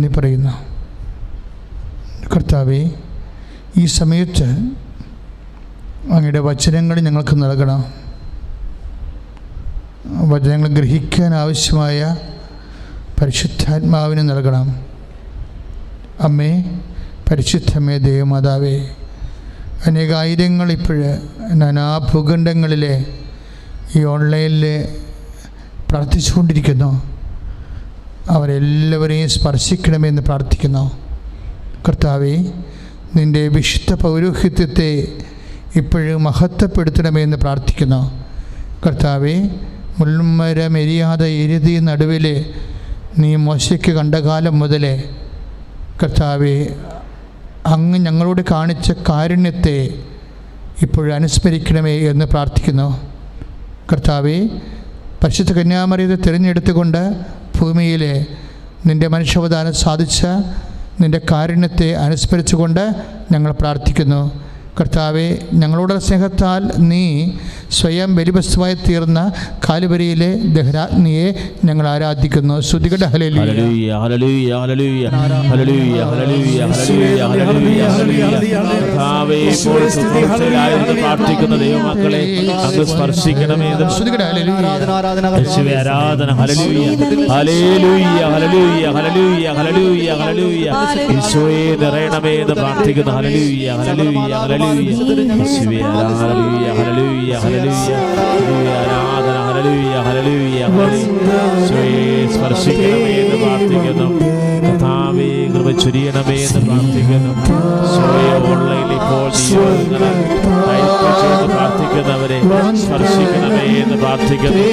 നന്ദി പറയുന്നു. കർത്താവേ, ഈ സമയത്ത് അങ്ങയുടെ വചനങ്ങൾ ഞങ്ങൾക്ക് നൽകണം. വചനങ്ങൾ ഗ്രഹിക്കാൻ ആവശ്യമായ പരിശുദ്ധാത്മാവിന് നൽകണം. അമ്മേ, പരിശുദ്ധമേ, ദേവമാതാവേ, അനേകായിരങ്ങൾ ഇപ്പോഴ് നാനാഭൂഖണ്ഡങ്ങളിലെ ഈ ഓൺലൈനിൽ പ്രാർത്ഥിച്ചുകൊണ്ടിരിക്കുന്നു. അവരെല്ലാവരെയും സ്പർശിക്കണമെന്ന് പ്രാർത്ഥിക്കുന്നു. കർത്താവേ, നിൻ്റെ വിശുദ്ധ പൗരോഹിത്യത്തെ ഇപ്പോഴും മഹത്വപ്പെടുത്തണമെന്ന് പ്രാർത്ഥിക്കുന്നു. കർത്താവേ, മുൾമരമെരിയാതെ എരുതി നടുവിൽ നീ മോശയ്ക്ക് കണ്ട കാലം മുതലേ കർത്താവേ, അങ്ങ് ഞങ്ങളോട് കാണിച്ച കാരുണ്യത്തെ ഇപ്പോഴും അനുസ്മരിക്കണമേ എന്ന് പ്രാർത്ഥിക്കുന്നു. കർത്താവേ, പരിശുദ്ധ കന്യാമറിയത്തെ തിരഞ്ഞെടുത്തുകൊണ്ട് ഭൂമിയിലെ നിൻ്റെ മനുഷ്യാവതാരം സാധിച്ച നിൻ്റെ കാരുണ്യത്തെ അനുസ്മരിച്ചുകൊണ്ട് ഞങ്ങൾ പ്രാർത്ഥിക്കുന്നു. കർത്താവെ, ഞങ്ങളുടെ സ്നേഹത്താൽ നീ സ്വയം ബലിവസ്തുവായി തീർന്ന കാലുവരിയിലെ ദഹരാഗ്നിയെ ഞങ്ങൾ ആരാധിക്കുന്നു. സ്തുതികട ഹല്ലേലൂയ, ഹല്ലേലൂയ, ഹല്ലേലൂയ, ഹല്ലേലൂയ, ഹല്ലേലൂയ, ഹല്ലേലൂയ, ഹല്ലേലൂയ. കർത്താവേ, ഇപ്പോൾ സ്തുതിയായിരുന്നു പ്രാർത്ഥിക്കുന്ന ദൈവമക്കളെ അങ്ങ് സ്പർശിക്കണമേ. സ്തുതികട ഹല്ലേലൂയ, യേശുവേ ആരാധന. ഹല്ലേലൂയ, ഹല്ലേലൂയ, ഹല്ലേലൂയ, ഹല്ലേലൂയ, ഹല്ലേലൂയ, ഹല്ലേലൂയ. യേശുവേ നിറയണമേ എന്ന് പ്രാർത്ഥിക്കുന്നു. ഹല്ലേലൂയ, ഹല്ലേലൂയ, ഹല്ലേലൂയ, യേശുവേ ആരാധന. ഹല്ലേലൂയ, ഹല്ലേലൂയ, ഹല്ലേലൂയ, ആരാധന. ഹല്ലേലൂയ, ഹല്ലേലൂയ, യേശുവേ സ്പർശിക്കണമേ എന്ന് പ്രാർത്ഥിക്കുന്നു. കർത്താവേ, കൃപ ചൊരിയണമേ എന്ന് പ്രാർത്ഥിക്കുന്നു. ഓൺലൈനിൽ ഇപ്പോൾ പ്രാർത്ഥിക്കുന്നവരെ സ്പർശിക്കണമേ എന്ന് പ്രാർത്ഥിക്കുന്നു.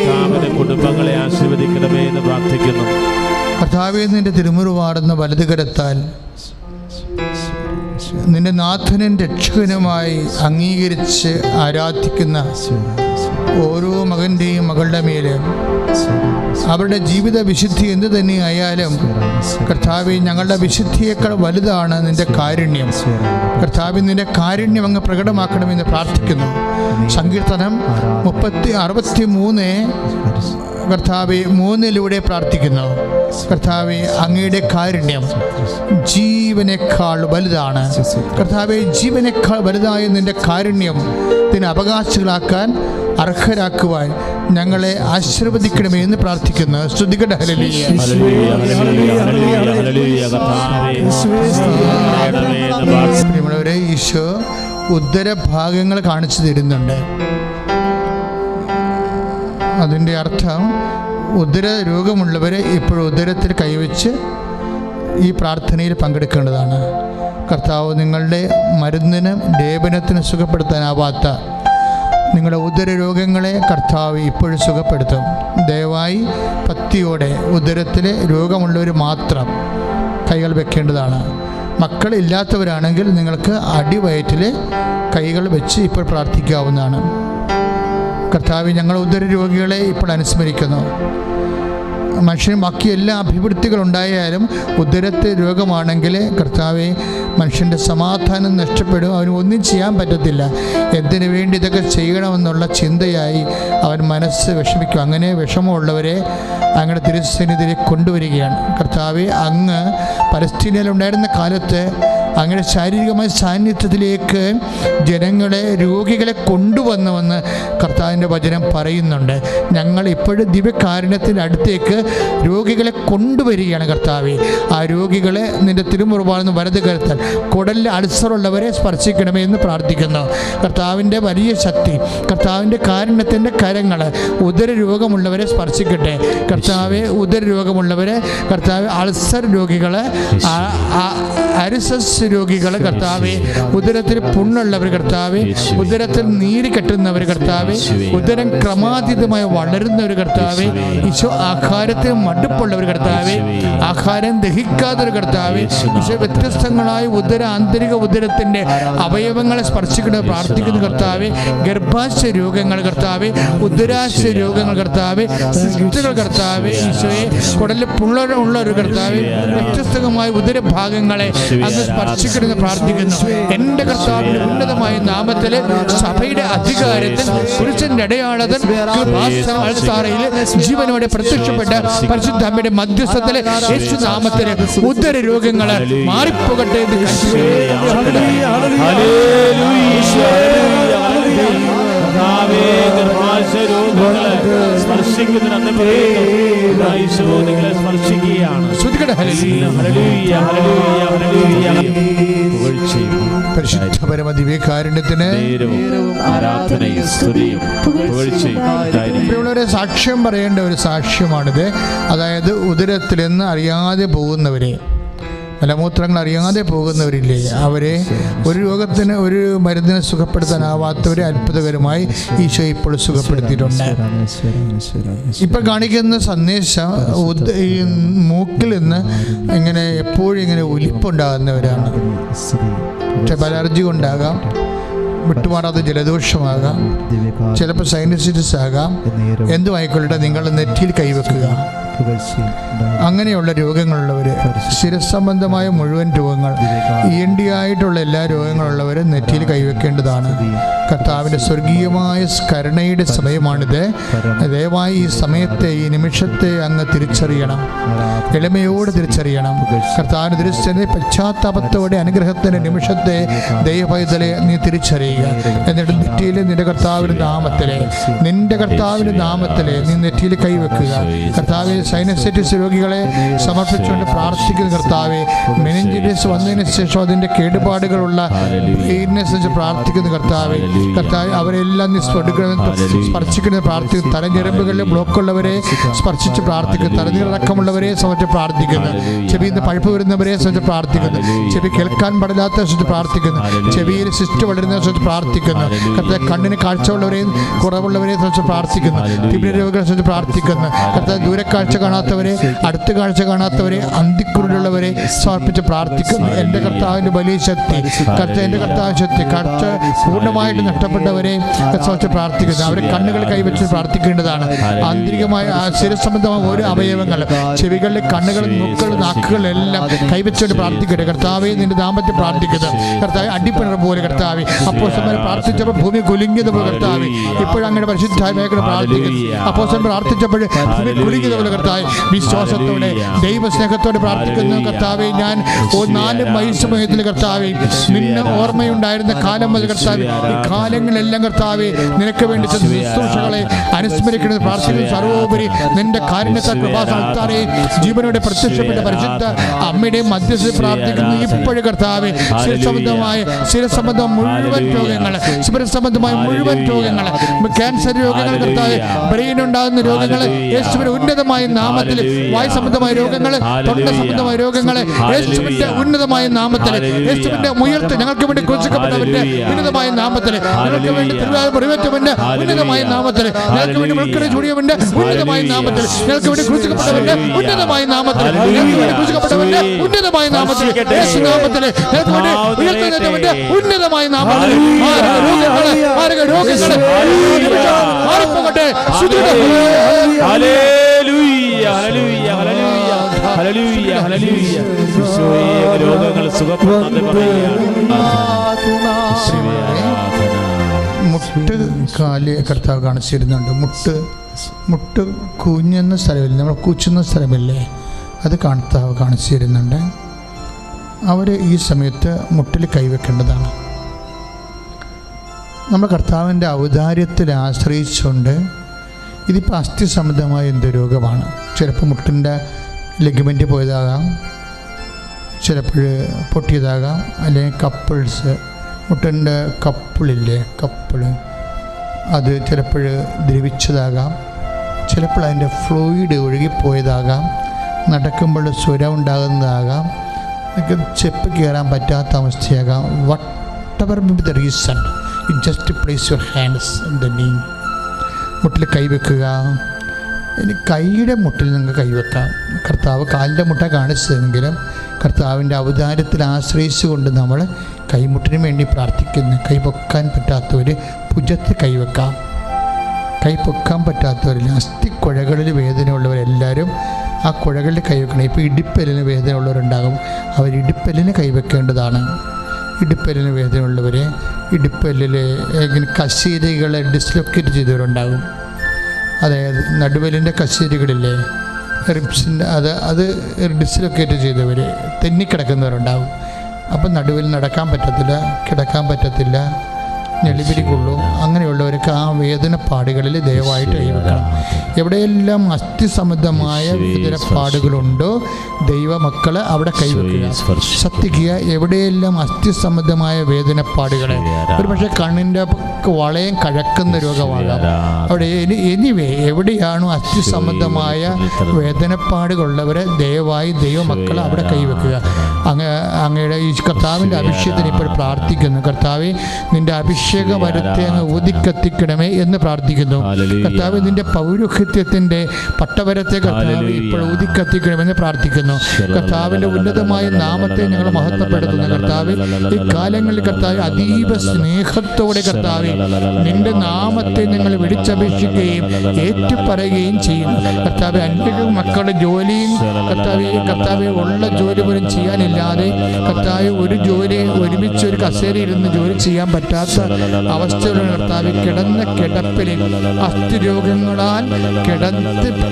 കർത്താവിന്റെ കുടുംബങ്ങളെ ആശീർവദിക്കണമേ എന്ന് പ്രാർത്ഥിക്കുന്നു. കർത്താവേ, നിന്റെ തിരുമുറിവാടുന്ന വലതുകരത്താൽ നിന്റെ നാഥനും രക്ഷകനുമായി അംഗീകരിച്ച് ആരാധിക്കുന്ന ഓരോ മകൻ്റെയും മകളുടെ മേലും അവരുടെ ജീവിത വിശുദ്ധി എന്തു തന്നെയായാലും കർത്താവേ, ഞങ്ങളുടെ വിശുദ്ധിയേക്കാൾ വലുതാണ് നിന്റെ കാരുണ്യം. കർത്താവേ, നിന്റെ കാരുണ്യം അങ്ങ് പ്രകടമാക്കണമെന്ന് പ്രാർത്ഥിക്കുന്നു. സങ്കീർത്തനം 63 കർത്താവെ 3 പ്രാർത്ഥിക്കുന്നു. കർത്താവെ, അങ്ങയുടെ കാരുണ്യം ജീവനേക്കാൾ വലുതാണ്. കർത്താവെ, ജീവനേക്കാൾ വലുതായ നിന്റെ കാരുണ്യം ഇതിന് അവകാശികളാക്കാൻ അർഹരാക്കുവാൻ ഞങ്ങളെ ആശീർവദിക്കണമേ എന്ന് പ്രാർത്ഥിക്കുന്നു. സ്തുതികട ഹല്ലേലൂയ, ഹല്ലേലൂയ, ഹല്ലേലൂയ, ഹല്ലേലൂയ. പ്രിയമുള്ളവരെ, ഈശോ ഉദരഭാഗങ്ങൾ കാണിച്ചു തരുന്നുണ്ട്. അതിൻ്റെ അർത്ഥം ഉദര രോഗമുള്ളവരെ ഇപ്പോഴും ഉദരത്തിൽ കൈവച്ച് ഈ പ്രാർത്ഥനയിൽ പങ്കെടുക്കേണ്ടതാണ്. കർത്താവ് നിങ്ങളുടെ മരുന്നിനും ലേപനത്തിനും സുഖപ്പെടുത്താനാവാത്ത നിങ്ങളുടെ ഉദര രോഗങ്ങളെ കർത്താവ് ഇപ്പോഴും സുഖപ്പെടുത്തും. ദയവായി ഭക്തിയോടെ ഉദരത്തിലെ രോഗമുള്ളവർ മാത്രം കൈകൾ വെക്കേണ്ടതാണ്. മക്കളില്ലാത്തവരാണെങ്കിൽ നിങ്ങൾക്ക് അടിവയറ്റിൽ കൈകൾ വെച്ച് ഇപ്പോൾ പ്രാർത്ഥിക്കാവുന്നതാണ്. കർത്താവ്, ഞങ്ങൾ ഉദര രോഗികളെ ഇപ്പോൾ അനുസ്മരിക്കുന്നു. മനുഷ്യന് ബാക്കി എല്ലാ അഭിവൃദ്ധികളുണ്ടായാലും ഉദരത്തെ രോഗമാണെങ്കിൽ കർത്താവെ, മനുഷ്യൻ്റെ സമാധാനം നഷ്ടപ്പെടും. അവന് ഒന്നും ചെയ്യാൻ പറ്റത്തില്ല. എന്തിനു വേണ്ടി ഇതൊക്കെ ചെയ്യണമെന്നുള്ള ചിന്തയായി അവൻ മനസ്സ് വിഷമിക്കും. അങ്ങനെ വിഷമമുള്ളവരെ അങ്ങയുടെ തിരുസന്നിധിയിൽ കൊണ്ടുവരികയാണ്. കർത്താവെ, അങ്ങ് പലസ്തീനയിലുണ്ടായിരുന്ന കാലത്ത് അങ്ങനെ ശാരീരികമായ സാന്നിധ്യത്തിലേക്ക് ജനങ്ങളെ, രോഗികളെ കൊണ്ടുവന്നുവെന്ന് കർത്താവിൻ്റെ വചനം പറയുന്നുണ്ട്. ഞങ്ങൾ ഇപ്പോഴും ദിവ്യകാരുണ്യത്തിൻ്റെ അടുത്തേക്ക് രോഗികളെ കൊണ്ടുവരികയാണ്. കർത്താവെ, ആ രോഗികളെ നിൻ്റെ തിരുമുറിവാർന്ന് വലത് കരുത്താൽ കുടലിൽ അൾസറുള്ളവരെ സ്പർശിക്കണമേ എന്ന് പ്രാർത്ഥിക്കുന്നു. കർത്താവിൻ്റെ വലിയ ശക്തി, കർത്താവിൻ്റെ കാരുണ്യത്തിൻ്റെ കരങ്ങൾ ഉദര രോഗമുള്ളവരെ സ്പർശിക്കട്ടെ. കർത്താവെ, ഉദര രോഗമുള്ളവരെ, കർത്താവ് അൾസർ രോഗികളെ, അരിസസ് രോഗികളെ, കർത്താവെ, ഉദരത്തിൽ പുണ്ണുള്ളവർ, കർത്താവെ, ഉദരത്തിൽ നീര് കെട്ടുന്നവർ, കർത്താവെ, ഉദരം ക്രമാതീതമായി വളരുന്നവർ, കർത്താവെ, ഈശോ ആഹാരത്തിന് മടുപ്പുള്ളവർ, കർത്താവെ, ആഹാരം ദഹിക്കാത്തൊരു, കർത്താവെ, ഈശോ വ്യത്യസ്തങ്ങളായ ആന്തരിക ഉദരത്തിൻ്റെ അവയവങ്ങളെ സ്പർശിക്കുന്നത് പ്രാർത്ഥിക്കുന്നു. കർത്താവെ, ഗർഭാശയ രോഗങ്ങൾ, കർത്താവെ, ഉദരാശയ രോഗങ്ങൾ, കർത്താവെ, സിസ്റ്റുകൾ, കർത്താവെ, ഈശോയെ, കുടലിൽ പുള്ള ഒരു, കർത്താവെ, വ്യത്യസ്തമായ ഉദരഭാഗങ്ങളെ അങ്ങ് സ്പർശിക്കണമെന്ന് പ്രാർത്ഥിക്കുന്നു. എൻ്റെ കർത്താവിന്റെ ഉന്നതമായ നാമത്തില് സഭയുടെ അധികാരത്തിൽ പുരുഷന്റെ അടയാളത്തിൽ ജീവനോടെ പ്രത്യക്ഷപ്പെട്ട പരിശുദ്ധ അമ്മയുടെ മധ്യസ്ഥത്തിലെ യേശു നാമത്തില് ഉദര രോഗങ്ങൾ മാറിപ്പോകട്ടെ എന്ന് പരിശുദ്ധ പരമ ദിവ്യകാരുണ്യത്തിന് സാക്ഷ്യം പറയേണ്ട ഒരു സാക്ഷ്യമാണിത്. അതായത് ഉദരത്തിൽ നിന്ന് അറിയാതെ പോകുന്നവരെ, മലമൂത്രങ്ങൾ അറിയാതെ പോകുന്നവരില്ലേ, അവരെ ഒരു രോഗത്തിന് ഒരു മരുന്നിനെ സുഖപ്പെടുത്താനാവാത്തവരെ അത്ഭുതകരമായി ഈശോ ഇപ്പോൾ സുഖപ്പെടുത്തിയിട്ടുണ്ട്. ഇപ്പം കാണിക്കുന്ന സന്ദേശം ഈ മൂക്കിൽ നിന്ന് ഇങ്ങനെ എപ്പോഴും ഇങ്ങനെ ഒലിപ്പുണ്ടാകുന്നവരാണ്. അലർജി കൊണ്ടാകാം, വിട്ടുമാറാത്ത ജലദോഷമാകാം, ചിലപ്പോൾ സൈനസൈറ്റിസ് ആകാം. എന്തുമായിക്കൊള്ളട്ടെ, നിങ്ങൾ നെറ്റിയിൽ കൈവെക്കുക. അങ്ങനെയുള്ള രോഗങ്ങളുള്ളവർ, ശിരസംബന്ധമായ മുഴുവൻ രോഗങ്ങൾ, ENT ആയിട്ടുള്ള എല്ലാ രോഗങ്ങളുള്ളവർ നെറ്റിയിൽ കൈവെക്കേണ്ടതാണ്. കർത്താവിൻ്റെ സ്വർഗീയമായ കരുണയുടെ സമയമാണിത്. ദയവായി ഈ സമയത്തെ, ഈ നിമിഷത്തെ അങ്ങ് തിരിച്ചറിയണം, എളിമയോട് തിരിച്ചറിയണം. കർത്താവിൻ്റെ തിരിച്ചറിയ പശ്ചാത്താപത്തോടെ അനുഗ്രഹത്തിൻ്റെ നിമിഷത്തെ ദൈവപൈതലെ നീ തിരിച്ചറിയുക. എന്നിട്ട് നെറ്റിയിൽ നിന്റെ കർത്താവിൻ്റെ നാമത്തിലെ, നിന്റെ കർത്താവിൻ്റെ നാമത്തിലെ നീ നെറ്റിയിൽ കൈവെക്കുക. കർത്താവിൽ സൈനസൈറ്റിസ് രോഗികളെ സമർപ്പിച്ചുകൊണ്ട് പ്രാർത്ഥിക്കുന്ന കർത്താവെ, മെനിഞ്ചൈറ്റിസ് വന്നതിന് ശേഷം അതിൻ്റെ കേടുപാടുകളുള്ള ബ്രെയിനിനെ പ്രാർത്ഥിക്കുന്ന കർത്താവെ, കർത്താവ് അവരെല്ലാം നീ സ്പർശിക്കുന്നത് പ്രാർത്ഥിക്കുന്നു. തലഞ്ഞെരമ്പുകളിൽ ബ്ലോക്കുള്ളവരെ സ്പർശിച്ച് പ്രാർത്ഥിക്കുന്നു. തലനീറക്കമുള്ളവരെ സംബന്ധിച്ച് പ്രാർത്ഥിക്കുന്നു. ചെവിയിൽ നിന്ന് പഴുപ്പ് വരുന്നവരെ സംബന്ധിച്ച് പ്രാർത്ഥിക്കുന്നു. ചെവി കേൾക്കാൻ പാടില്ലാത്ത സംബന്ധിച്ച് പ്രാർത്ഥിക്കുന്നു. ചെവിയിൽ സിസ്റ്റ് വളരുന്നവരെ സംബന്ധിച്ച് പ്രാർത്ഥിക്കുന്നു. കർത്താവ് കണ്ണിന് കാഴ്ചയുള്ളവരെയും കുറവുള്ളവരെ സംബന്ധിച്ച് പ്രാർത്ഥിക്കുന്നു. തിമിര രോഗികളെ സംബന്ധിച്ച് പ്രാർത്ഥിക്കുന്നു. കർത്താവ് ദൂരക്കാഴ്ച കാണാത്തവരെ, അടുത്ത കാഴ്ച കാണാത്തവരെ, അന്തിക്കുരുളുള്ളവരെ സമർപ്പിച്ച് പ്രാർത്ഥിക്കുന്നു. എൻ്റെ കർത്താവിൻ്റെ വലിയ ശക്തി, എൻ്റെ കർത്താവിൻ്റെ ശക്തി, കാഴ്ച പൂർണ്ണമായിട്ട് നഷ്ടപ്പെട്ടവരെ സമർപ്പിച്ച് പ്രാർത്ഥിക്കുന്നു. അവരെ കണ്ണുകൾ കൈവച്ച് പ്രാർത്ഥിക്കേണ്ടതാണ്. ആന്തരികമായ ശിരസംബന്ധമായ ഓരോ അവയവങ്ങൾ, ചെവികളിലെ കണ്ണുകൾ, മൂക്കുകൾ, നാക്കുകളെല്ലാം കൈവച്ചുകൊണ്ട് പ്രാർത്ഥിക്കട്ടെ. കർത്താവെ, നിന്റെ നാമത്തെ പ്രാർത്ഥിക്കുന്നു. കർത്താവ് അടിപ്പിണർ പോലെ കർത്താവെ, അപ്പോസ്തലന്മാർ പ്രാർത്ഥിച്ചപ്പോൾ ഭൂമി കുലുങ്ങിയതുപോലെ കർത്താവെ, ഇപ്പോഴും അങ്ങയുടെ പരിശുദ്ധമായ മേഖല പ്രാർത്ഥിക്കുന്നു. അപ്പോസ്തലന്മാർ പ്രാർത്ഥിച്ചപ്പോൾ ഭൂമി കുലുങ്ങിയതുപോലെ കർത്താവെ, വിശ്വാസത്തോടെ ദൈവസ്നേഹത്തോടെ പ്രാർത്ഥിക്കുന്നു. കർത്താവെ, ഞാൻ 4 വയസ്സുമയത്തിൽ കർത്താവെ നിന്നെ ഓർമ്മയുണ്ടായിരുന്ന കാലം മുതൽ കർത്താവെ, ഈ കാലങ്ങളെല്ലാം കർത്താവെ നിനക്ക് വേണ്ടി ശുശ്രൂഷകളെ അനുസ്മരിക്കുന്നത് പ്രാർത്ഥിക്കുന്നു. സർവോപരി നിന്റെ കാരുണ്യത്താൽ കൃപാസനത്താറെ ജീവനോടെ പ്രത്യക്ഷപ്പെട്ട പരിശുദ്ധ അമ്മയുടെ മധ്യസ്ഥ പ്രാർത്ഥിക്കുന്നു. ഇപ്പോഴും കർത്താവെ, ശിരസംബന്ധമായ മുഴുവൻ രോഗങ്ങൾ, ശിരസംബന്ധമായ മുഴുവൻ രോഗങ്ങൾ, ക്യാൻസർ രോഗങ്ങൾ, കർത്താവെ ബ്രെയിൻ ഉണ്ടാകുന്ന രോഗങ്ങൾ യേശുവിന്റെ ഉന്നതമായ നാമത്തിൽ, വായു സംബന്ധമായ രോഗങ്ങൾ, തൊണ്ട സംബന്ധമായ രോഗങ്ങൾ യേശുവിന്റെ ഉന്നതമായ നാമത്തിൽ, യേശുവിന്റെ ഉയർത്ത് ഞങ്ങൾക്ക് വേണ്ടി ക്രൂശിക്കപ്പെട്ടവന്റെ ഉന്നതമായ നാമത്തിൽ, ഞങ്ങൾക്ക് വേണ്ടി മുറിവേറ്റവന്റെ ഉന്നതമായ നാമത്തിൽ, ഞങ്ങൾക്ക് വേണ്ടി മുൾക്കറി ചൂടിയവന്റെ ഉന്നതമായ നാമത്തിൽ, ഞങ്ങൾക്ക് വേണ്ടി ക്രൂശിക്കപ്പെട്ടവന്റെ ഉന്നതമായ നാമത്തിൽ, ഞങ്ങൾക്ക് വേണ്ടി ക്രൂശിക്കപ്പെട്ടവന്റെ ഉന്നതമായ നാമത്തിൽ, യേശു നാമത്തിൽ, ഞങ്ങൾക്ക് വേണ്ടി ഉയർത്തുന്നവന്റെ ഉന്നതമായ നാമത്തിൽ മാരക രോഗങ്ങളെ മാറിപ്പോകട്ടെ. രോഗങ്ങൾ മുട്ട് കാല് കർത്താവ് കാണിച്ചിരുന്നുണ്ട്. മുട്ട് കുഞ്ഞുന്ന സ്ഥലമില്ലേ, നമ്മൾ കുച്ചുന്ന സ്ഥലമില്ലേ, അത് കർത്താവ് കാണിച്ചിരുന്നുണ്ട്. അവർ ഈ സമയത്ത് മുട്ടിൽ കൈവെക്കേണ്ടതാണ്. നമ്മൾ കർത്താവിൻ്റെ ഔദാര്യത്തിൽ ആശ്രയിച്ചുകൊണ്ട്, ഇതിപ്പോൾ അസ്ഥി സംബന്ധമായ എന്ത് രോഗമാണ്, ചിലപ്പോൾ മുട്ടിൻ്റെ ലെഗ്മെൻറ്റ് പോയതാകാം, ചിലപ്പോൾ പൊട്ടിയതാകാം, അല്ലെങ്കിൽ കപ്പിൾസ്, മുട്ടിൻ്റെ കപ്പിളില്ലേ, കപ്പിള് അത് ചിലപ്പോൾ ദ്രവിച്ചതാകാം, ചിലപ്പോൾ അതിൻ്റെ ഫ്ലൂയിഡ് ഒഴുകിപ്പോയതാകാം, നടക്കുമ്പോൾ സ്വരം ഉണ്ടാകുന്നതാകാം, ചെപ്പ് കയറാൻ പറ്റാത്ത അവസ്ഥയാകാം. whatever may be the reason, you just place your hands in the knee. മുട്ടിൽ കൈവെക്കുക. ഇനി കൈയുടെ മുട്ടിൽ നിങ്ങൾക്ക് കൈവെക്കാം. കർത്താവ് കാലിൻ്റെ മുട്ട കാണിച്ചതെങ്കിലും കർത്താവിൻ്റെ ഔദാര്യത്തിൽ ആശ്രയിച്ചുകൊണ്ട് നമ്മൾ കൈമുട്ടിന് വേണ്ടി പ്രാർത്ഥിക്കുന്നു. കൈ പൊക്കാൻ പറ്റാത്തവർ ഭുജത്തിൽ കൈവെക്കാം. കൈ പൊക്കാൻ പറ്റാത്തവരിൽ അസ്ഥിക്കുഴകളിൽ വേദനയുള്ളവരെല്ലാവരും ആ കുഴകളിൽ കൈവെക്കണം. ഇപ്പോൾ ഇടിപ്പല്ലിന് വേദന ഉള്ളവരുണ്ടാകും, അവർ ഇടിപ്പല്ലിന് കൈവെക്കേണ്ടതാണ്. ഇടിപ്പല്ലിന് വേദനയുള്ളവർ ഇടിപ്പല്ലിൽ ഇങ്ങനെ കശേരികളെ ഡിസ്ലൊക്കേറ്റ് ചെയ്തവരുണ്ടാകും. അതായത് നടുവലിൻ്റെ കശേരികളില്ലേ, റിബ്സിൻ്റെ അത് ഡിസ്ലൊക്കേറ്റ് ചെയ്തവർ തെന്നിക്കിടക്കുന്നവരുണ്ടാകും. അപ്പം നടുവിൽ നടക്കാൻ പറ്റത്തില്ല, കിടക്കാൻ പറ്റത്തില്ല, ഞെളിപിരി കൊള്ളും. അങ്ങനെയുള്ളവർക്ക് ആ വേദനപ്പാടുകളിൽ ദയവായിട്ട് കൈവെക്കണം. എവിടെയെല്ലാം അസ്ഥി സംബന്ധമായ വേദനപ്പാടുകളുണ്ടോ ദൈവമക്കളെ അവിടെ കൈവെക്കുക, ശ്രദ്ധിക്കുക. എവിടെയെല്ലാം അസ്ഥി സംബന്ധമായ വേദനപ്പാടുകൾ, ഒരു പക്ഷേ കണ്ണിൻ്റെ വളയം കഴക്കുന്ന രോഗമാകാം. അവിടെ എനിവേ എവിടെയാണോ അസ്ഥി സംബന്ധമായ വേദനപ്പാടുകളുള്ളവരെ ദയവായി ദൈവമക്കളെ അവിടെ കൈവെക്കുക. അങ്ങയുടെ ഈ കർത്താവിൻ്റെ അഭിഷേകത്തിന് ഇപ്പോൾ പ്രാർത്ഥിക്കുന്നു. കർത്താവെ, നിൻ്റെ അഭിഷേക വരത്തെ അങ്ങ് ഊതിക്കത്തിക്കണമേ എന്ന് പ്രാർത്ഥിക്കുന്നു. കർത്താവ്, നിൻ്റെ പൗരോഹിത്യത്തിൻ്റെ പട്ടവരത്തെ കർത്താവ് ഇപ്പോൾ ഊതിക്കത്തിക്കണമെന്ന് പ്രാർത്ഥിക്കുന്നു. കർത്താവിൻ്റെ ഉന്നതമായ നാമത്തെ ഞങ്ങൾ മഹത്വപ്പെടുത്തുന്നു. കർത്താവ്, ഈ കാലങ്ങളിൽ കർത്താവ് അതീവ സ്നേഹത്തോടെ കർത്താവ് നിൻ്റെ നാമത്തെ ഞങ്ങൾ വിളിച്ചപേക്ഷിക്കുകയും ഏറ്റുപറയുകയും ചെയ്യുന്നു. കർത്താവ്, അന്യ മക്കളുടെ ജോലിയും കർത്താവ് ഉള്ള ജോലി പോലും ചെയ്യാനില്ലാതെ കർത്താവ് ഒരു ജോലി ഒരുമിച്ച് ഒരു കസേരയിരുന്ന് ജോലി ചെയ്യാൻ പറ്റാത്ത അവസ്ഥയിലുള്ള കർത്താവ് കിടന്ന കിടപ്പിൽ അസ്ഥിരോഗങ്ങളാൽ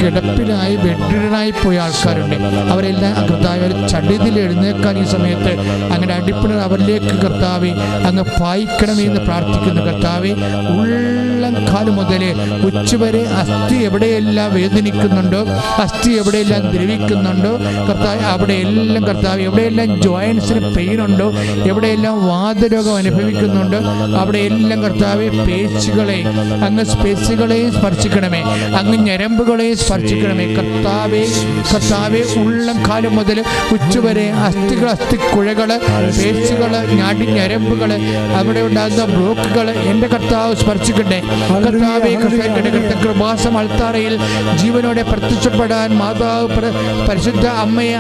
കിടപ്പിലായി ബെഡിനായി പോയ ആൾക്കാരുണ്ട്. അവരെല്ലാം കർത്താവ് ചടിതിൽ എഴുന്നേക്കാൻ ഈ സമയത്ത് അങ്ങനെ അടിപ്പിണർ അവരിലേക്ക് കർത്താവ് അങ്ങ് പായിക്കണമെന്ന് പ്രാർത്ഥിക്കുന്നു. കർത്താവ്, ഉള്ളം കാലം മുതൽ ഉച്ചവരെ അസ്ഥി എവിടെയെല്ലാം വേദനിക്കുന്നുണ്ടോ, അസ്ഥി എവിടെയെല്ലാം ദ്രവിക്കുന്നുണ്ടോ കർത്താവ്, അവിടെയെല്ലാം കർത്താവ് എവിടെയെല്ലാം ജോയിൻസിന് പെയിൻ ഉണ്ടോ, എവിടെയെല്ലാം വാതരോഗം അനുഭവിക്കുന്നുണ്ടോ അവിടെയെല്ലാം കർത്താവെ പേശികളെ സ്പർശിക്കണമേ, അങ്ങ് ഞരമ്പുകളെ സ്പർശിക്കണമേ. കർത്താവെ ഉള്ളം കാലം മുതൽ ഉച്ചവരെ അസ്ഥിക്കുഴകള്, പേശികള്, ഞരമ്പുകള്, അവിടെ ഉണ്ടാകുന്ന ബ്ലോക്കുകള് എൻ്റെ കർത്താവ് സ്പർശിക്കട്ടെ. കർത്താവെ, കൃപാസം അൾത്താറയിൽ ജീവനോടെ പ്രത്യക്ഷപ്പെടാൻ മാതാവ് പരിശുദ്ധ അമ്മയെ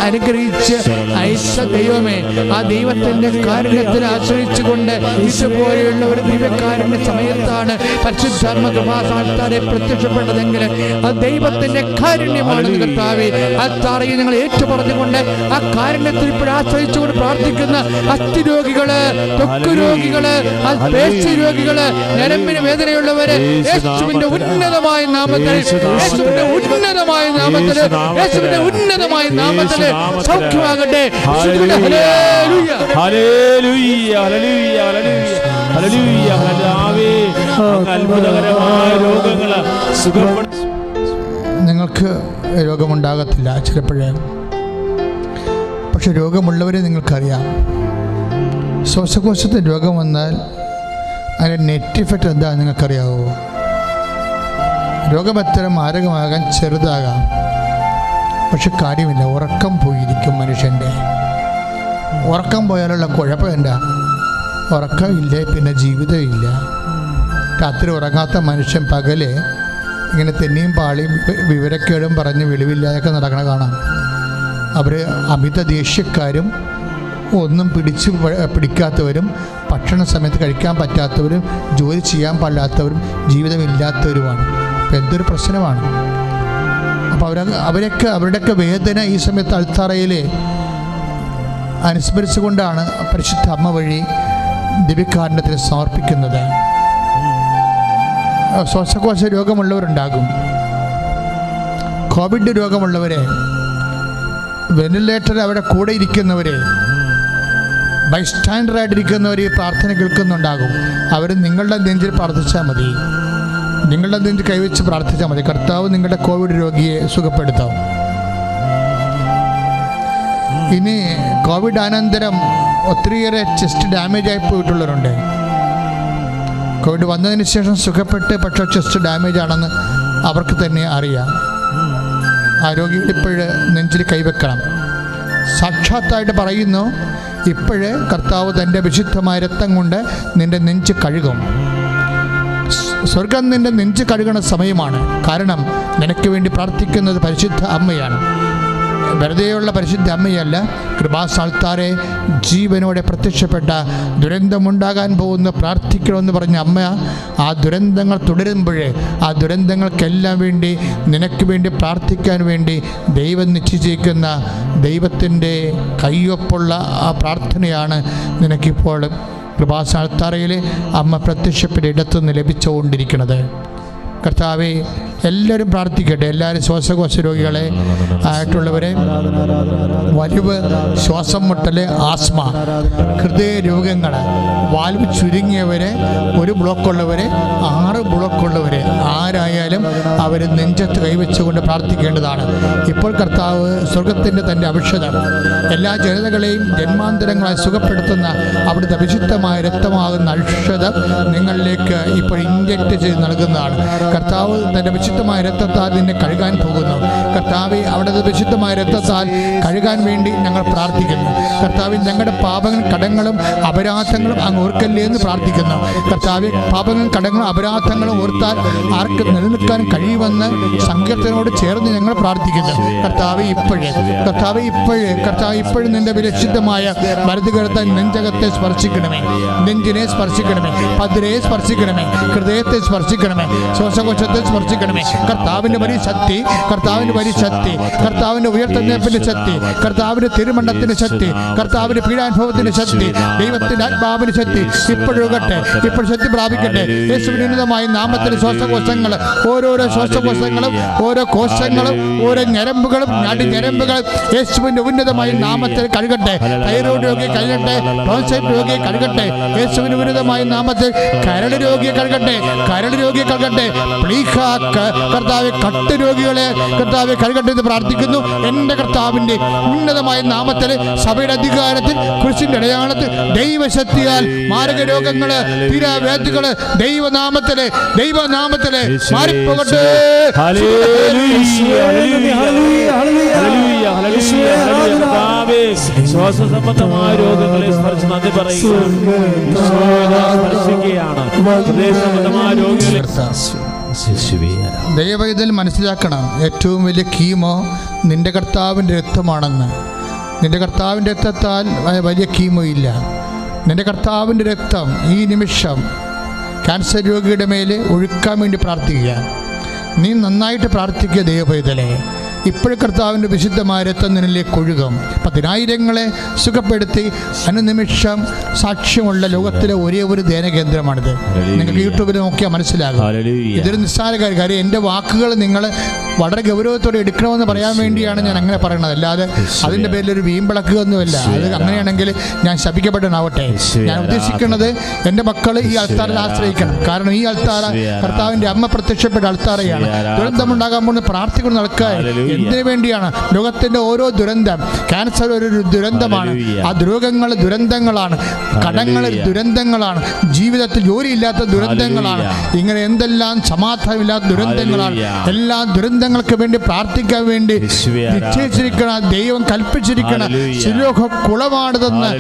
അനുഗ്രഹിച്ച് അയച്ച ദൈവമേ, ആ ദൈവത്തിന്റെ കാരുണ്യത്തിൽ ആശ്രയിച്ചുകൊണ്ട് ഇതുപോലെയുള്ള ഒരു ദിവ്യകാരുണ്യ സമയത്താണ് പരിശുദ്ധാത്മ കൃപാസാൽത്താരെ പ്രത്യക്ഷപ്പെട്ടതെങ്കിൽ അത് ദൈവത്തിന്റെ കാരുണ്യമാണ്. കർത്താവേ, അൽത്താറയിൽ ഞങ്ങൾ ഏറ്റുപറഞ്ഞുകൊണ്ട് ആ കാരുണ്യത്തിൽ ഇപ്പോൾ ആശ്രയിച്ചുകൊണ്ട് പ്രാർത്ഥിക്കുന്ന അസ്ഥിരോഗികള്, ത്വക്ക് രോഗികള്, പേശി രോഗികള്, ഞരമ്പിന് വേദനയുള്ളവര് യേശുവിന്റെ ഉന്നതമായ നാമത്തിൽ, യേശുവിന്റെ ഉന്നതമായ നാമത്തിൽ, യേശുവിന്റെ ഉന്നതമായ നാമത്തിൽ സൗഖ്യമാകട്ടെ. നിങ്ങൾക്ക് രോഗമുണ്ടാകത്തില്ല ചിലപ്പോഴേ, പക്ഷെ രോഗമുള്ളവരെ നിങ്ങൾക്കറിയാം. ശ്വാസകോശത്തിന് രോഗം വന്നാൽ അതിൻ്റെ നെറ്റ് ഇഫക്റ്റ് എന്താണെന്ന് നിങ്ങൾക്കറിയാവോ? രോഗം എത്ര മാരകമാകാൻ ചെറുതാകാം, പക്ഷെ കാര്യമില്ല. ഉറക്കം പോയിരിക്കും മനുഷ്യൻ്റെ. ഉറക്കം പോയാലുള്ള കുഴപ്പം എന്താ? ഉറക്കമില്ലേ പിന്നെ ജീവിതമില്ല. രാത്രി ഉറങ്ങാത്ത മനുഷ്യൻ പകല് ഇങ്ങനെ തെന്നിയും പാളിയും വിവരക്കേടും പറഞ്ഞ് വെളിവില്ലാതൊക്കെ നടക്കണ കാണാം. അവർ അമിത ദേഷ്യക്കാരും ഒന്നും പിടിക്കാത്തവരും ഭക്ഷണ സമയത്ത് കഴിക്കാൻ പറ്റാത്തവരും ജോലി ചെയ്യാൻ പാടില്ലാത്തവരും ജീവിതമില്ലാത്തവരുമാണ്. അപ്പം എന്തൊരു പ്രശ്നമാണ്. അപ്പോൾ അവരുടെയൊക്കെ വേദന ഈ സമയത്ത് അൾത്താറയിൽ അനുസ്മരിച്ചുകൊണ്ടാണ് പരിശുദ്ധ അമ്മ വഴി ദിവ്യകാരുണ്യത്തിന് സമർപ്പിക്കുന്നത്. ശ്വാസകോശ രോഗമുള്ളവരുണ്ടാകും, കോവിഡ് രോഗമുള്ളവരെ, വെന്റിലേറ്റർ അവിടെ കൂടെ ഇരിക്കുന്നവരെ, ബൈസ്റ്റാൻഡറായിട്ടിരിക്കുന്നവർ ഈ പ്രാർത്ഥന കേൾക്കുന്നുണ്ടാകും. അവർ നിങ്ങളുടെ നെഞ്ചിൽ പ്രാർത്ഥിച്ചാൽ മതി, നിങ്ങളുടെ നെഞ്ചിൽ കൈവച്ച് പ്രാർത്ഥിച്ചാൽ മതി. കർത്താവ് നിങ്ങളുടെ കോവിഡ് രോഗിയെ സുഖപ്പെടുത്താം. ഇനി കോവിഡ് അനന്തരം ഒത്തിരിയേറെ ചെസ്റ്റ് ഡാമേജ് ആയി പോയിട്ടുള്ളവരുണ്ട്. കോവിഡ് വന്നതിന് ശേഷം സുഖപ്പെട്ട് പക്ഷേ ചെസ്റ്റ് ഡാമേജ് ആണെന്ന് അവർക്ക് തന്നെ അറിയാം. ആരോഗ്യം ഇപ്പോഴ് നെഞ്ചിൽ കൈവെക്കണം. സാക്ഷാത്തായിട്ട് പറയുന്നു, ഇപ്പോഴ് കർത്താവ് തൻ്റെ വിശുദ്ധമായ രക്തം കൊണ്ട് നിൻ്റെ നെഞ്ച് കഴുകും. സ്വർഗം നിൻ്റെ നെഞ്ച് കഴുകണ സമയമാണ്. കാരണം നിനക്ക് വേണ്ടി പ്രാർത്ഥിക്കുന്നത് പരിശുദ്ധ അമ്മയാണ്. വെറുതെയുള്ള പരിശുദ്ധ അമ്മയല്ല, കൃപാസ്ഥാനത്താരെ ജീവനോടെ പ്രത്യക്ഷപ്പെട്ട ദുരന്തമുണ്ടാകാൻ പോകുന്ന പ്രാർത്ഥിക്കണമെന്ന് പറഞ്ഞ അമ്മ ആ ദുരന്തങ്ങൾ തുടരുമ്പോഴേ ആ ദുരന്തങ്ങൾക്കെല്ലാം വേണ്ടി നിനക്ക് വേണ്ടി പ്രാർത്ഥിക്കാൻ വേണ്ടി ദൈവം നിശ്ചയിച്ചിരിക്കുന്ന ദൈവത്തിൻ്റെ കയ്യൊപ്പുള്ള ആ പ്രാർത്ഥനയാണ് നിനക്കിപ്പോൾ കൃപാസ്ഥാനത്താരയിൽ അമ്മ പ്രത്യക്ഷപ്പെട്ട ഇടത്തുനിന്ന് ലഭിച്ചുകൊണ്ടിരിക്കുന്നത്. കർത്താവെ, എല്ലാവരും പ്രാർത്ഥിക്കട്ടെ. എല്ലാവരും ശ്വാസകോശ രോഗികളെ ആയിട്ടുള്ളവരെ, വലിവ്, ശ്വാസം മുട്ടൽ, ആസ്മ, ഹൃദയ രോഗങ്ങൾ, വാൽവ് ചുരുങ്ങിയവരെ, 1 ബ്ലോക്കുള്ളവരെ, 6 ബ്ലോക്കുള്ളവരെ, ആരായാലും അവർ നെഞ്ചത്ത് കൈവച്ചുകൊണ്ട് പ്രാർത്ഥിക്കേണ്ടതാണ്. ഇപ്പോൾ കർത്താവ് സ്വർഗത്തിൻ്റെ തൻ്റെ ഔഷധം എല്ലാ ജനതകളെയും ജന്മാന്തരങ്ങളായി സുഖപ്പെടുത്തുന്ന അവിടുത്തെ വിശുദ്ധമായ രക്തമാകുന്ന ഔഷധം നിങ്ങളിലേക്ക് ഇപ്പോൾ ഇൻജക്റ്റ് ചെയ്ത് നൽകുന്നതാണ്. കർത്താവ് തൻ്റെ വിശുദ്ധമായ രക്തത്താൽ നിന്നെ കഴുകാൻ പോകുന്നു. കർത്താവെ, അവിടുത്തെ വിശുദ്ധമായ രക്തത്താൽ കഴുകാൻ വേണ്ടി ഞങ്ങൾ പ്രാർത്ഥിക്കുന്നു. കർത്താവിൽ ഞങ്ങളുടെ പാപങ്ങളും കടങ്ങളും അപരാധങ്ങളും അങ്ങ് ഓർക്കല്ലേ എന്ന് പ്രാർത്ഥിക്കുന്നു. കർത്താവെ, പാപങ്ങളും കടങ്ങളും അപരാധങ്ങളും ഓർത്താൽ ആർക്ക് നിലനിൽക്കാൻ കഴിയുമെന്ന് സങ്കീർത്തനോട് ചേർന്ന് ഞങ്ങൾ പ്രാർത്ഥിക്കുന്നു. കർത്താവെ, ഇപ്പോഴും നിന്റെ വിലക്ഷിതമായ മരുന്നുകരത്തെ നെഞ്ചകത്തെ സ്പർശിക്കണമേ, നെഞ്ചിനെ സ്പർശിക്കണമേ, പതിരെ സ്പർശിക്കണമേ, ഹൃദയത്തെ സ്പർശിക്കണമേ, ശ്വാസകോശത്തെ സ്പർശിക്കണമേ. കർത്താവിൻ്റെ വലിയ ശക്തി, കർത്താവിൻ്റെ ഉയർത്തെഴുന്നേൽപ്പിൻ്റെ ശക്തി, കർത്താവിൻ്റെ തിരുമണ്ഡലത്തിൻ്റെ ശക്തി, കർത്താവിൻ്റെ പീഡാനുഭവത്തിൻ്റെ ശക്തി, ദൈവത്തിൻ്റെ ആത്മാവിൻ്റെ ശക്തി ഇപ്പോഴൊഴുകട്ടെ, ഇപ്പോൾ ശക്തി പ്രാപിക്കട്ടെ. യേശുവിന്റെ ഉന്നതമായ നാമത്തിൽ ശ്വാസകോശങ്ങൾ, ഓരോരോ ശ്വാസകോശങ്ങളും, ഓരോ കോശങ്ങളും, ഓരോ ഞരമ്പുകളും, ഞരമ്പുകൾ യേശുവിന്റെ ഉന്നതമായ നാമത്തിൽ കഴുകട്ടെ. തൈറോയ്ഡ് രോഗിയെ കഴുകട്ടെ, ടോൺസൈറ്റ് രോഗിയെ കഴുകട്ടെ, യേശുവിന്റെ ഉന്നതമായ നാമത്തിൽ കരൾ രോഗിയെ കഴുകട്ടെ, കർത്താവെ, കട്ട് രോഗികളെ കർത്താവെ കഴുകട്ടെ എന്ന് പ്രാർത്ഥിക്കുന്നു. എൻ്റെ കർത്താവിൻ്റെ ഉന്നതമായ നാമത്തിൽ, സഭയുടെ അധികാരത്തിൽ, കുരിശിന്റെ അടയാളത്തിൽ, ദൈവശക്തിയാൽ മാരക രോഗങ്ങള്, തീരാവേദികള് ദൈവനാമത്തില് മാറിപ്പോകട്ടെ. ശ്വാസ സംബന്ധമായ രോഗങ്ങളെ സ്പർശിച്ച് നന്ദി പറയുകയാണ്. ദയവൈതൽ മനസ്സിലാക്കണം, ഏറ്റവും വലിയ കീമോ നിന്റെ കർത്താവിൻ്റെ രക്തമാണെന്ന്. നിന്റെ കർത്താവിൻ്റെ രക്തത്താൽ വലിയ കീമോ ഇല്ല. നിന്റെ കർത്താവിൻ്റെ രക്തം ഈ നിമിഷം ക്യാൻസർ രോഗിയുടെ മേലെ ഒഴുക്കാൻ വേണ്ടി പ്രാർത്ഥിക്കുക. നീ നന്നായിട്ട് പ്രാർത്ഥിക്കുക ദൈവപൈതലേ. ഇപ്പോഴും കർത്താവിൻ്റെ വിശുദ്ധമായ രക്തം നിന്നിലേക്ക് ഒഴുകും. 10,000-ങ്ങളെ സുഖപ്പെടുത്തി അനുനിമിഷം സാക്ഷ്യമുള്ള ലോകത്തിലെ ഒരേ ഒരു ധ്യാന കേന്ദ്രമാണിത്. നിങ്ങൾക്ക് യൂട്യൂബിൽ നോക്കിയാൽ മനസ്സിലാകും. ഇതൊരു നിസ്സാര കാര്യം. എൻ്റെ വാക്കുകൾ നിങ്ങൾ വളരെ ഗൗരവത്തോടെ എടുക്കണമെന്ന് പറയാൻ വേണ്ടിയാണ് ഞാൻ അങ്ങനെ പറയുന്നത്. അല്ലാതെ അതിൻ്റെ പേരിലൊരു വീമ്പിളക്കുകയൊന്നുമില്ല. അത് അങ്ങനെയാണെങ്കിൽ ഞാൻ ശപിക്കപ്പെട്ടവനാവട്ടെ. ഞാൻ ഉദ്ദേശിക്കുന്നത് എൻ്റെ മക്കൾ ഈ അൾത്താറിൽ ആശ്രയിക്കണം. കാരണം ഈ അൾത്താറ കർത്താവിൻ്റെ അമ്മ പ്രത്യക്ഷപ്പെട്ട അൾത്താറയാണ്. ദുരന്തമുണ്ടാകാൻ പോകുന്ന പ്രാർത്ഥിക്കുന്ന ആൾക്കാർ എന്തിനു വേണ്ടിയാണ്? ലോകത്തിൻ്റെ ഓരോ ദുരന്തം, ക്യാൻസർ ഒരു ദുരന്തമാണ്, ആ രോഗങ്ങൾ ദുരന്തങ്ങളാണ്, കടങ്ങൾ ദുരന്തങ്ങളാണ്, ജീവിതത്തിൽ ജോലിയില്ലാത്ത ദുരന്തങ്ങളാണ്, ഇങ്ങനെ എന്തെല്ലാം സമാധാനമില്ലാത്ത ദുരന്തങ്ങളാണ്. എല്ലാ ദുരന്തങ്ങൾക്ക് വേണ്ടി പ്രാർത്ഥിക്കാൻ വേണ്ടി നിശ്ചയിച്ചിരിക്കണ ദൈവം കൽപ്പിച്ചിരിക്കണ ശിലോഹ കുളമാണിതെന്ന്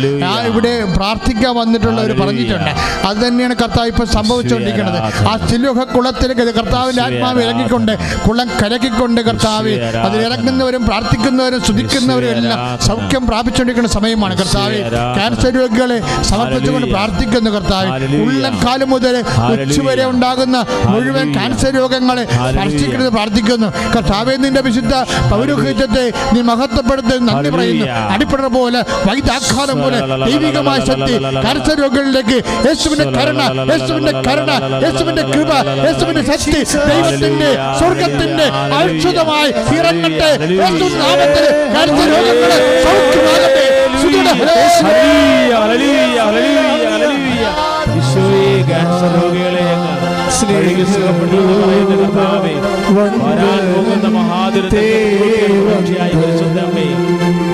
ഇവിടെ പ്രാർത്ഥിക്കാൻ വന്നിട്ടുള്ളവർ പറഞ്ഞിട്ടുണ്ട്. അത് തന്നെയാണ് കർത്താവ് ഇപ്പോൾ സംഭവിച്ചുകൊണ്ടിരിക്കുന്നത്. ആ ശിലോഹ കുളത്തിലേക്ക് കർത്താവിൻ്റെ ആത്മാവ് ഇറങ്ങിക്കൊണ്ട്, കുളം കലക്കിക്കൊണ്ട് കർത്താവ് അതിലിറങ്ങുന്നവരും പ്രാർത്ഥിക്കുന്നവരും സ്തുതിക്കുന്നവരും എല്ലാം സൗഖ്യം പ്രാപിച്ചുകൊണ്ടിരിക്കുന്ന സമയമാണ്. കർത്താവ് ക്യാൻസർ രോഗികളെ സമർപ്പിച്ചുകൊണ്ട് പ്രാർത്ഥിക്കുന്നു. കർത്താവ് ഉള്ളംകാലം മുതൽ ഉച്ചവരെ ഉണ്ടാകുന്ന മുഴുവൻ ക്യാൻസർ രോഗങ്ങളെ സ്പർശിക്കുന്നത് പ്രാർത്ഥിക്കുന്നു. കർത്താവേ, നിന്റെ വിശുദ്ധ പൗരോഹിത്യത്തെ നീ മഹത്വപ്പെടുത്തി നന്ദി പറയുന്നു. അടിപ്പട പോലെ വൈദ്യാഘാതം പോലെ ദൈവികമായ ശക്തി ക്യാൻസർ രോഗികളിലേക്ക് യേശുവിന്റെ കരുണ, യേശുവിന്റെ കരുണ, യേശുവിന്റെ കൃപ, യേശുവിന്റെ ശക്തി, ദൈവത്തിന്റെ സ്വർഗത്തിന്റെ ഔഷധമായി ഇറങ്ങട്ടെ. യേശുവിന്റെ നാമത്തിൽ ക്യാൻസർ രോഗങ്ങളെ സൗഖ്യമാകട്ടെ.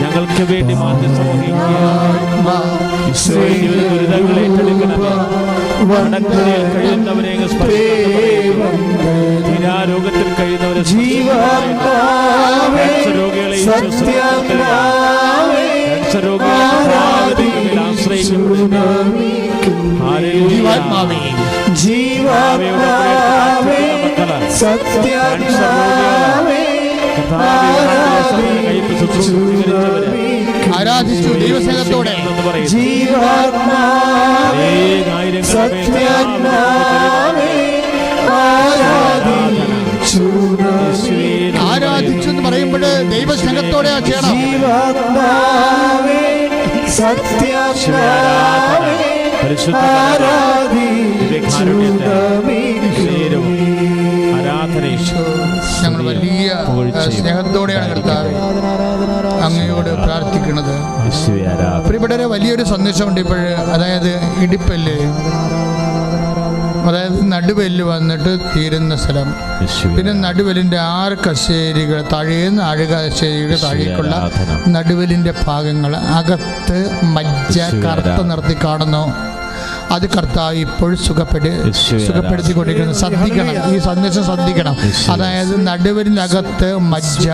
ഞങ്ങൾക്ക് വേണ്ടി മാറ്റി കഴിയുന്നവരെ രോഗത്തിൽ കഴിയുന്നവരെ രോഗികളെ കയ്പ് ശുശ്രൂഷ സ്വീകരിച്ചവര് ആരാധിച്ചു ദൈവസ്നേഹത്തോടെ. ആരാധിച്ചു എന്ന് പറയുമ്പോൾ ദൈവസ്നേഹത്തോടെ ചെയ്യണം. ഞങ്ങൾ വലിയ സ്നേഹത്തോടെയാണ് കർത്താവേ അങ്ങയോട് പ്രാർത്ഥിക്കുന്നത്. പ്രിയപ്പെട്ടവരെ, വലിയൊരു സന്ദേശമുണ്ട് ഇപ്പോൾ. അതായത് ഇടിപ്പല്ല്, അതായത് നടുവെല്ല് വന്നിട്ട് തീരുന്ന സ്ഥലം, പിന്നെ നടുവെല്ലിൻ്റെ 6 കശേരികൾ, താഴേന്ന് 6 കശേരികൾ താഴേക്കുള്ള നടുവെല്ലിൻ്റെ ഭാഗങ്ങൾ, അകത്ത് മജ്ജ കറുത്ത നിറത്തി കാണുന്നു. അത് കർത്താവ് ഇപ്പോൾ സുഖപ്പെടുത്തിക്കൊണ്ടിരിക്കുന്നത്. ശ്രദ്ധിക്കണം, ഈ സന്ദേശം ശ്രദ്ധിക്കണം. അതായത് നടുവിനകത്ത് മജ്ജ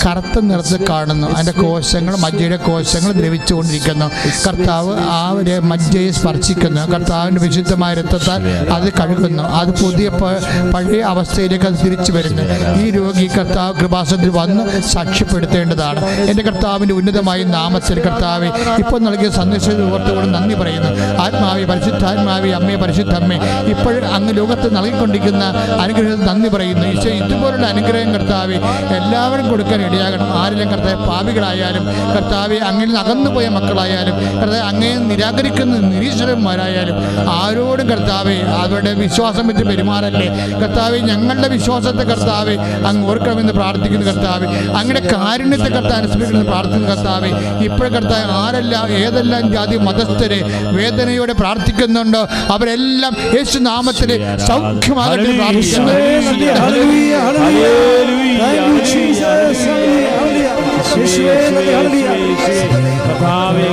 കറുത്ത നിറത്തിൽ കാണുന്നു. അതിൻ്റെ കോശങ്ങൾ, മജ്ജയുടെ കോശങ്ങൾ ദ്രവിച്ചുകൊണ്ടിരിക്കുന്നു. കർത്താവ് ആ ഒരു മജ്ജയെ സ്പർശിക്കുന്നു. കർത്താവിൻ്റെ വിശുദ്ധമായ രക്തത്താൽ അത് കഴുകുന്നു. അത് പുതിയ പഴയ അവസ്ഥയിലേക്ക് അത് തിരിച്ചു വരുന്നു. ഈ രോഗി കർത്താവ് കൃപാസനത്തിൽ വന്ന് സാക്ഷ്യപ്പെടുത്തേണ്ടതാണ്. എൻ്റെ കർത്താവിൻ്റെ ഉന്നതമായ നാമത്തിൽ കർത്താവെ ഇപ്പോൾ നൽകിയ സന്ദേശത്തെ ഓർത്തുകൊണ്ട് നന്ദി പറയുന്നു. ആത്മാവി പരിശുദ്ധാത്മാവി അമ്മയെ പരിശുദ്ധമ്മേ, ഇപ്പോൾ അങ്ങ് ലോകത്ത് നൽകിക്കൊണ്ടിരിക്കുന്ന അനുഗ്രഹത്തിൽ നന്ദി പറയുന്നു. ഈശോ, ഇതുപോലുള്ള അനുഗ്രഹം കർത്താവെ എല്ലാവരും കൊടുക്കാൻ ഇടയാകണം. ആരെങ്കിലും കർത്താവ് പാപികളായാലും, കർത്താവെ അങ്ങനെ അകന്നുപോയ മക്കളായാലും, കർത്താവ് അങ്ങയെ നിരാകരിക്കുന്ന നിരീശ്വരന്മാരായാലും ആരോടും കർത്താവെ അവരുടെ വിശ്വാസം വെച്ച് പെരുമാറല്ലേ. കർത്താവെ, ഞങ്ങളുടെ വിശ്വാസത്തെ കർത്താവെ അങ്ങ് ഓർക്കണമെന്ന് പ്രാർത്ഥിക്കുന്നു. കർത്താവെ, അങ്ങയുടെ കാരുണ്യത്തെ കർത്താവ് അനുസ്മരിക്കണമെന്ന് പ്രാർത്ഥിക്കുന്നു. കർത്താവെ, ഇപ്പോൾ കർത്താവ് ആരെല്ലാം ഏതെല്ലാം ജാതി മതസ്ഥരെ വേദനയോടെ പ്രാർത്ഥിക്കുന്നുണ്ടോ അവരെല്ലാം യേശു നാമത്തിൽ സൗഖ്യമാകട്ടെ പ്രാർത്ഥിക്കുന്നു. കർത്താവേ,